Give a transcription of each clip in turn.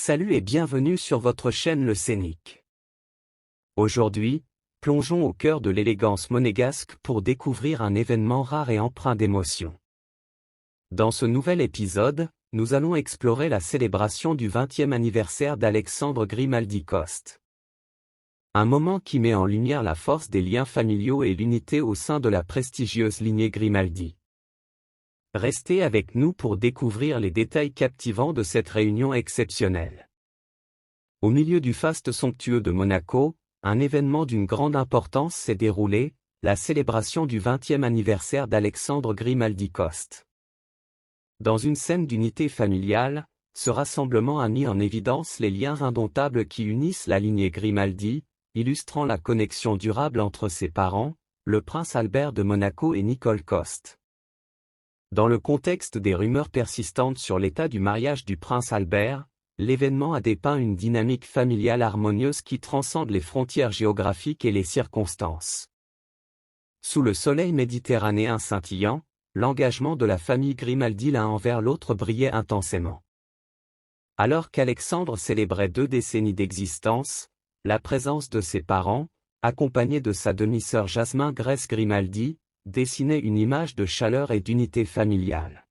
Salut et bienvenue sur votre chaîne Le Scénic. Aujourd'hui, plongeons au cœur de l'élégance monégasque pour découvrir un événement rare et empreint d'émotion. Dans ce nouvel épisode, nous allons explorer la célébration du 20e anniversaire d'Alexandre Grimaldi Coste. Un moment qui met en lumière la force des liens familiaux et l'unité au sein de la prestigieuse lignée Grimaldi. Restez avec nous pour découvrir les détails captivants de cette réunion exceptionnelle. Au milieu du faste somptueux de Monaco, un événement d'une grande importance s'est déroulé, la célébration du 20e anniversaire d'Alexandre Grimaldi Coste. Dans une scène d'unité familiale, ce rassemblement a mis en évidence les liens indomptables qui unissent la lignée Grimaldi, illustrant la connexion durable entre ses parents, le prince Albert de Monaco et Nicole Coste. Dans le contexte des rumeurs persistantes sur l'état du mariage du prince Albert, l'événement a dépeint une dynamique familiale harmonieuse qui transcende les frontières géographiques et les circonstances. Sous le soleil méditerranéen scintillant, l'engagement de la famille Grimaldi l'un envers l'autre brillait intensément. Alors qu'Alexandre célébrait 2 décennies d'existence, la présence de ses parents, accompagnée de sa demi-sœur Jasmin Grèce Grimaldi, dessinait une image de chaleur et d'unité familiale.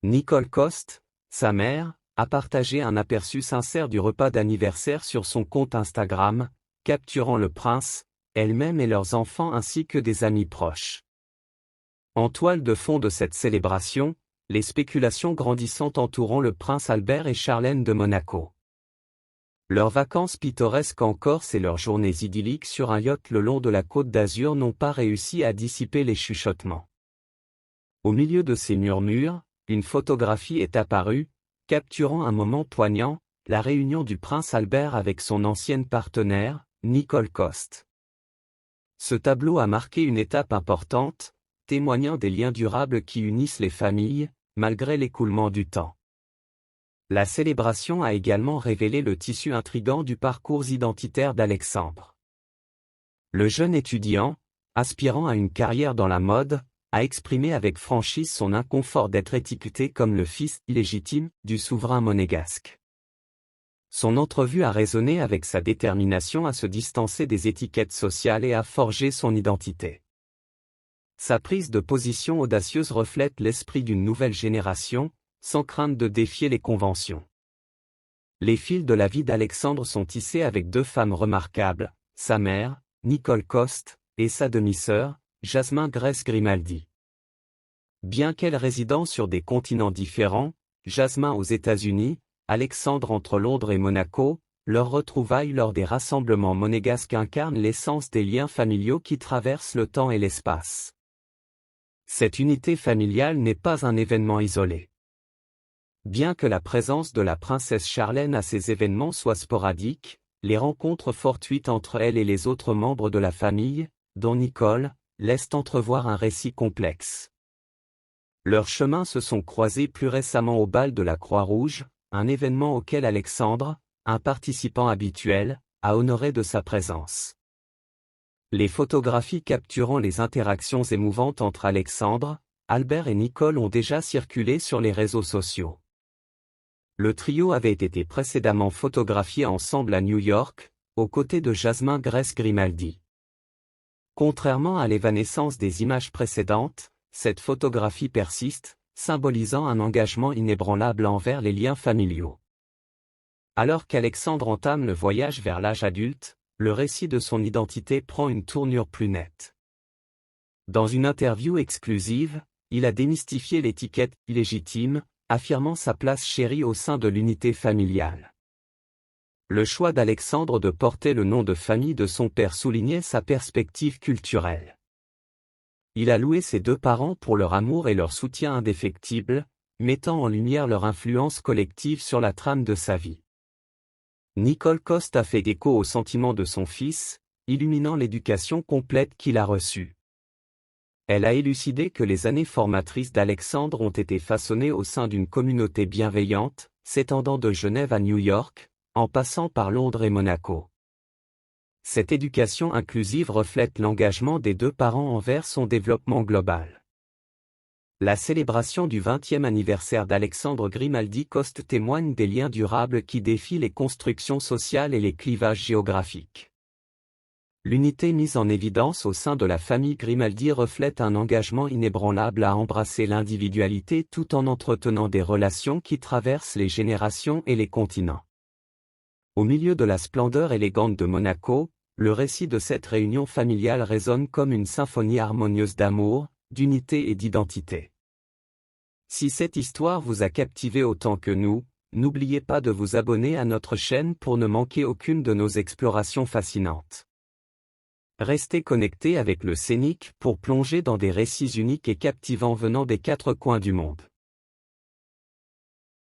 Nicole Coste, sa mère, a partagé un aperçu sincère du repas d'anniversaire sur son compte Instagram, capturant le prince, elle-même et leurs enfants ainsi que des amis proches. En toile de fond de cette célébration, les spéculations grandissantes entourant le prince Albert et Charlène de Monaco. Leurs vacances pittoresques en Corse et leurs journées idylliques sur un yacht le long de la Côte d'Azur n'ont pas réussi à dissiper les chuchotements. Au milieu de ces murmures, une photographie est apparue, capturant un moment poignant, la réunion du prince Albert avec son ancienne partenaire, Nicole Coste. Ce tableau a marqué une étape importante, témoignant des liens durables qui unissent les familles, malgré l'écoulement du temps. La célébration a également révélé le tissu intrigant du parcours identitaire d'Alexandre. Le jeune étudiant, aspirant à une carrière dans la mode, a exprimé avec franchise son inconfort d'être étiqueté comme le fils illégitime du souverain monégasque. Son entrevue a résonné avec sa détermination à se distancer des étiquettes sociales et à forger son identité. Sa prise de position audacieuse reflète l'esprit d'une nouvelle génération, sans crainte de défier les conventions. Les fils de la vie d'Alexandre sont tissés avec 2 femmes remarquables, sa mère, Nicole Coste, et sa demi-sœur, Jasmin Grèce Grimaldi. Bien qu'elle résidant sur des continents différents, Jasmin aux États-Unis, Alexandre entre Londres et Monaco, leurs retrouvailles lors des rassemblements monégasques incarnent l'essence des liens familiaux qui traversent le temps et l'espace. Cette unité familiale n'est pas un événement isolé. Bien que la présence de la princesse Charlène à ces événements soit sporadique, les rencontres fortuites entre elle et les autres membres de la famille, dont Nicole, laissent entrevoir un récit complexe. Leurs chemins se sont croisés plus récemment au bal de la Croix-Rouge, un événement auquel Alexandre, un participant habituel, a honoré de sa présence. Les photographies capturant les interactions émouvantes entre Alexandre, Albert et Nicole ont déjà circulé sur les réseaux sociaux. Le trio avait été précédemment photographié ensemble à New York, aux côtés de Jasmin Grèce Grimaldi. Contrairement à l'évanescence des images précédentes, cette photographie persiste, symbolisant un engagement inébranlable envers les liens familiaux. Alors qu'Alexandre entame le voyage vers l'âge adulte, le récit de son identité prend une tournure plus nette. Dans une interview exclusive, il a démystifié l'étiquette « illégitime », affirmant sa place chérie au sein de l'unité familiale. Le choix d'Alexandre de porter le nom de famille de son père soulignait sa perspective culturelle. Il a loué ses 2 parents pour leur amour et leur soutien indéfectible, mettant en lumière leur influence collective sur la trame de sa vie. Nicole Coste a fait écho aux sentiments de son fils, illuminant l'éducation complète qu'il a reçue. Elle a élucidé que les années formatrices d'Alexandre ont été façonnées au sein d'une communauté bienveillante, s'étendant de Genève à New York, en passant par Londres et Monaco. Cette éducation inclusive reflète l'engagement des 2 parents envers son développement global. La célébration du 20e anniversaire d'Alexandre Grimaldi Coste témoigne des liens durables qui défient les constructions sociales et les clivages géographiques. L'unité mise en évidence au sein de la famille Grimaldi reflète un engagement inébranlable à embrasser l'individualité tout en entretenant des relations qui traversent les générations et les continents. Au milieu de la splendeur élégante de Monaco, le récit de cette réunion familiale résonne comme une symphonie harmonieuse d'amour, d'unité et d'identité. Si cette histoire vous a captivé autant que nous, n'oubliez pas de vous abonner à notre chaîne pour ne manquer aucune de nos explorations fascinantes. Restez connectés avec le Scénic pour plonger dans des récits uniques et captivants venant des quatre coins du monde.